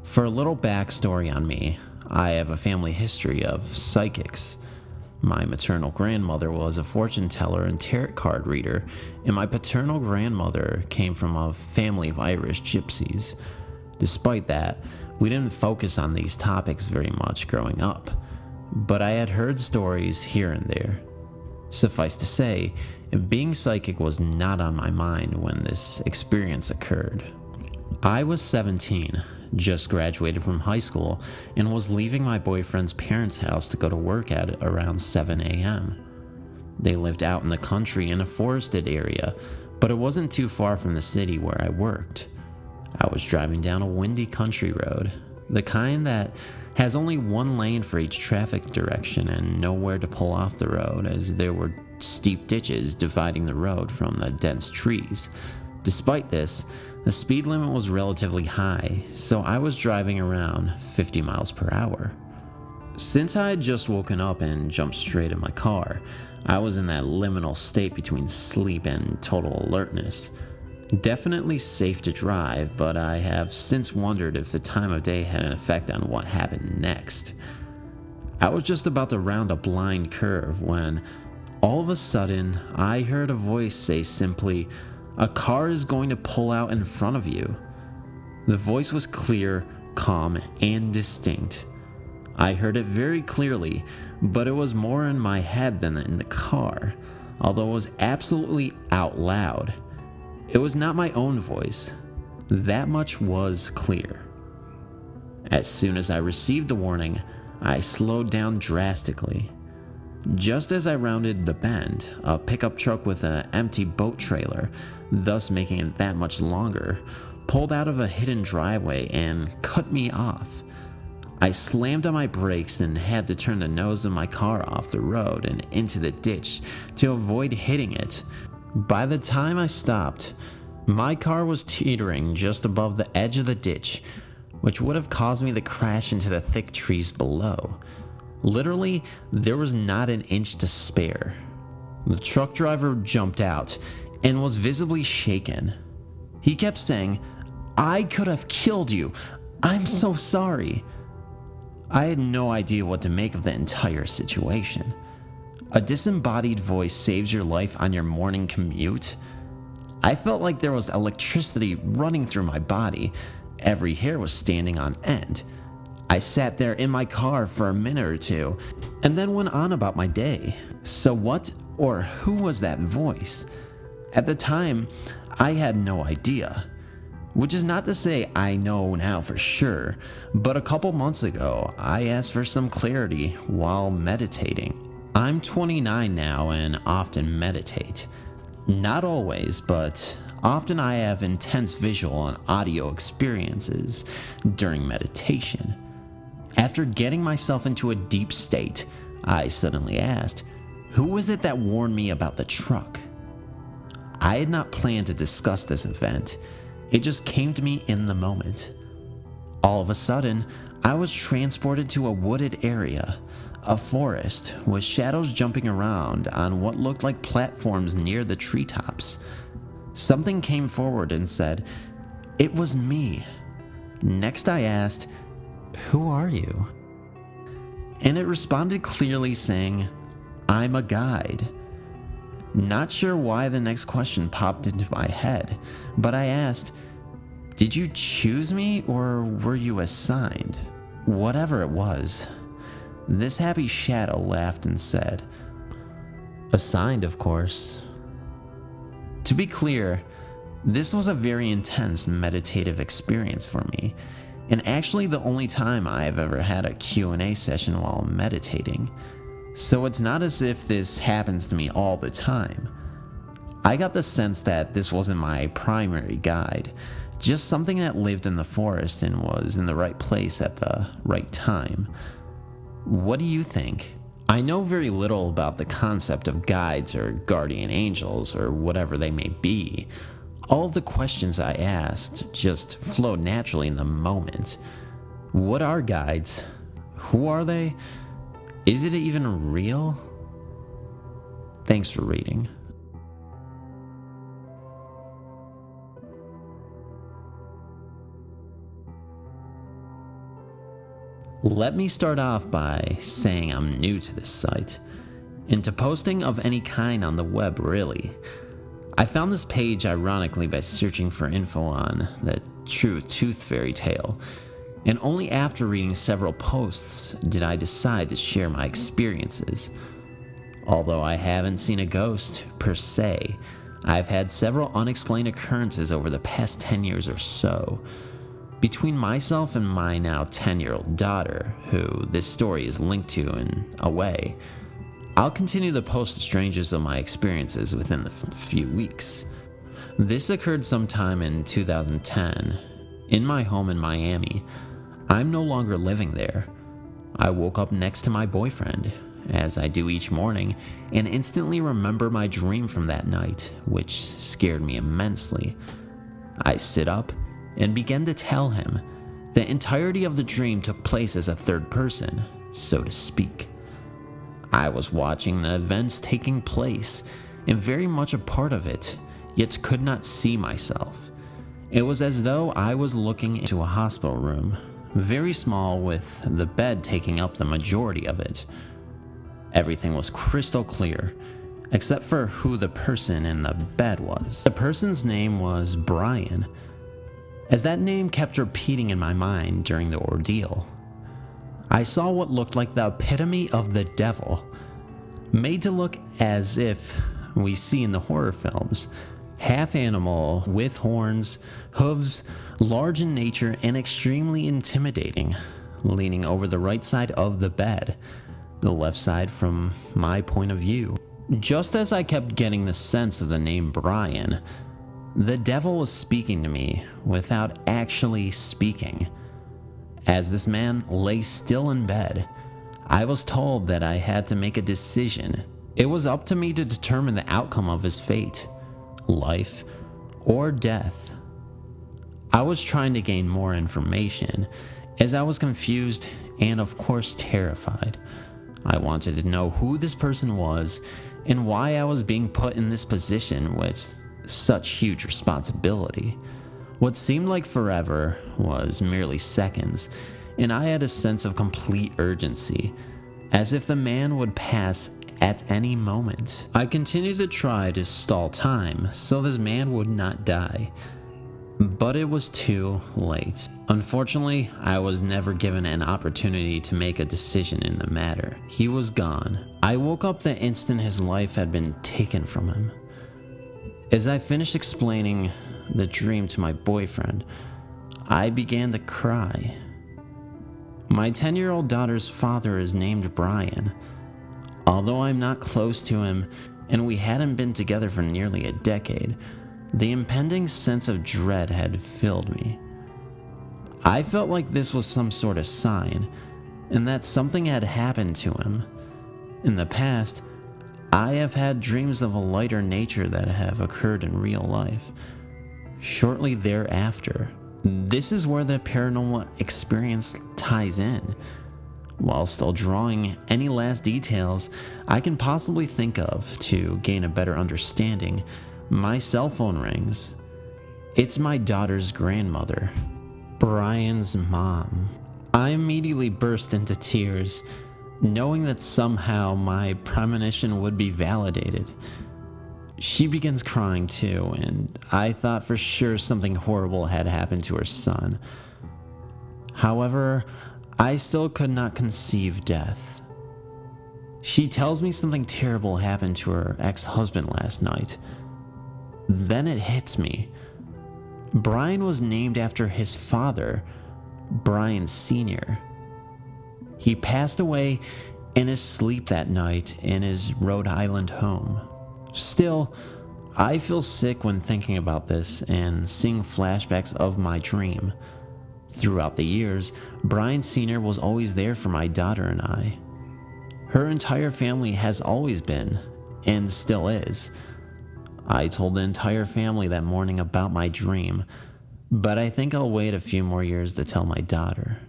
For a little backstory on me, I have a family history of psychics. My maternal grandmother was a fortune teller and tarot card reader, and my paternal grandmother came from a family of Irish gypsies. Despite that, we didn't focus on these topics very much growing up, but I had heard stories here and there. Suffice to say, being psychic was not on my mind when this experience occurred. I was 17, just graduated from high school, and was leaving my boyfriend's parents' house to go to work at around 7 a.m. They lived out in the country in a forested area, but it wasn't too far from the city where I worked. I was driving down a windy country road, the kind that has only one lane for each traffic direction and nowhere to pull off the road, as there were steep ditches dividing the road from the dense trees. Despite this, the speed limit was relatively high, so I was driving around 50 miles per hour. Since I had just woken up and jumped straight in my car, I was in that liminal state between sleep and total alertness. Definitely safe to drive, but I have since wondered if the time of day had an effect on what happened next. I was just about to round a blind curve when, all of a sudden, I heard a voice say simply, "A car is going to pull out in front of you." The voice was clear, calm, and distinct. I heard it very clearly, but it was more in my head than in the car, although it was absolutely out loud. It was not my own voice. That much was clear. As soon as I received the warning, I slowed down drastically. Just as I rounded the bend, a pickup truck with an empty boat trailer, thus making it that much longer, pulled out of a hidden driveway and cut me off. I slammed on my brakes and had to turn the nose of my car off the road and into the ditch to avoid hitting it. By the time I stopped, my car was teetering just above the edge of the ditch, which would have caused me to crash into the thick trees below. Literally, there was not an inch to spare. The truck driver jumped out and was visibly shaken. He kept saying, "I could have killed you. I'm so sorry." I had no idea what to make of the entire situation. A disembodied voice saves your life on your morning commute? I felt like there was electricity running through my body. Every hair was standing on end. I sat there in my car for a minute or two, and then went on about my day. So what or who was that voice? At the time, I had no idea. Which is not to say I know now for sure, but a couple months ago, I asked for some clarity while meditating. I'm 29 now and often meditate. Not always, but often I have intense visual and audio experiences during meditation. After getting myself into a deep state, I suddenly asked, who was it that warned me about the truck? I had not planned to discuss this event. It just came to me in the moment. All of a sudden, I was transported to a wooded area, a forest with shadows jumping around on what looked like platforms near the treetops. Something came forward and said, "It was me." Next I asked, "Who are you?" And it responded clearly saying, "I'm a guide." Not sure why the next question popped into my head, but I asked, "Did you choose me or were you assigned?" Whatever it was, this happy shadow laughed and said, "Assigned, of course." To be clear, this was a very intense meditative experience for me, and actually the only time I have ever had a Q&A session while meditating. So it's not as if this happens to me all the time. I got the sense that this wasn't my primary guide, just something that lived in the forest and was in the right place at the right time. What do you think? I know very little about the concept of guides or guardian angels or whatever they may be. All of the questions I asked just flowed naturally in the moment. What are guides? Who are they? Is it even real? Thanks for reading. Let me start off by saying I'm new to this site, and to posting of any kind on the web really. I found this page ironically by searching for info on the True Tooth fairy tale, and only after reading several posts did I decide to share my experiences. Although I haven't seen a ghost, per se, I've had several unexplained occurrences over the past 10 years or so. Between myself and my now 10-year-old daughter, who this story is linked to in a way, I'll continue to post the strangest of my experiences within the few weeks. This occurred sometime in 2010, in my home in Miami. I'm no longer living there. I woke up next to my boyfriend, as I do each morning, and instantly remember my dream from that night, which scared me immensely. I sit up and began to tell him the entirety of the dream took place as a third person, so to speak. I was watching the events taking place and very much a part of it, yet could not see myself. It was as though I was looking into a hospital room, very small, with the bed taking up the majority of it. Everything was crystal clear, except for who the person in the bed was. The person's name was Brian, as that name kept repeating in my mind during the ordeal. I saw what looked like the epitome of the devil, made to look as if we see in the horror films, half animal, with horns, hooves, large in nature and extremely intimidating, leaning over the right side of the bed, the left side from my point of view. Just as I kept getting the sense of the name Brian, the devil was speaking to me without actually speaking. As this man lay still in bed, I was told that I had to make a decision. It was up to me to determine the outcome of his fate, life or death. I was trying to gain more information, as I was confused and of course terrified. I wanted to know who this person was and why I was being put in this position with such huge responsibility. What seemed like forever was merely seconds, and I had a sense of complete urgency, as if the man would pass at any moment. I continued to try to stall time so this man would not die, but it was too late. Unfortunately, I was never given an opportunity to make a decision in the matter. He was gone. I woke up the instant his life had been taken from him. As I finished explaining the dream to my boyfriend, I began to cry. My 10-year-old daughter's father is named Brian. Although I'm not close to him and we hadn't been together for nearly a decade, the impending sense of dread had filled me. I felt like this was some sort of sign, and that something had happened to him. In the past, I have had dreams of a lighter nature that have occurred in real life. Shortly thereafter, this is where the paranormal experience ties in. While still drawing any last details I can possibly think of to gain a better understanding, my cell phone rings. It's my daughter's grandmother, Brian's mom. I immediately burst into tears, knowing that somehow my premonition would be validated. She begins crying too, and I thought for sure something horrible had happened to her son. However, I still could not conceive death. She tells me something terrible happened to her ex-husband last night. Then it hits me. Brian was named after his father, Brian Sr. He passed away in his sleep that night in his Rhode Island home. Still, I feel sick when thinking about this and seeing flashbacks of my dream. Throughout the years, Brian Sr. was always there for my daughter and I. Her entire family has always been, and still is. I told the entire family that morning about my dream, but I think I'll wait a few more years to tell my daughter.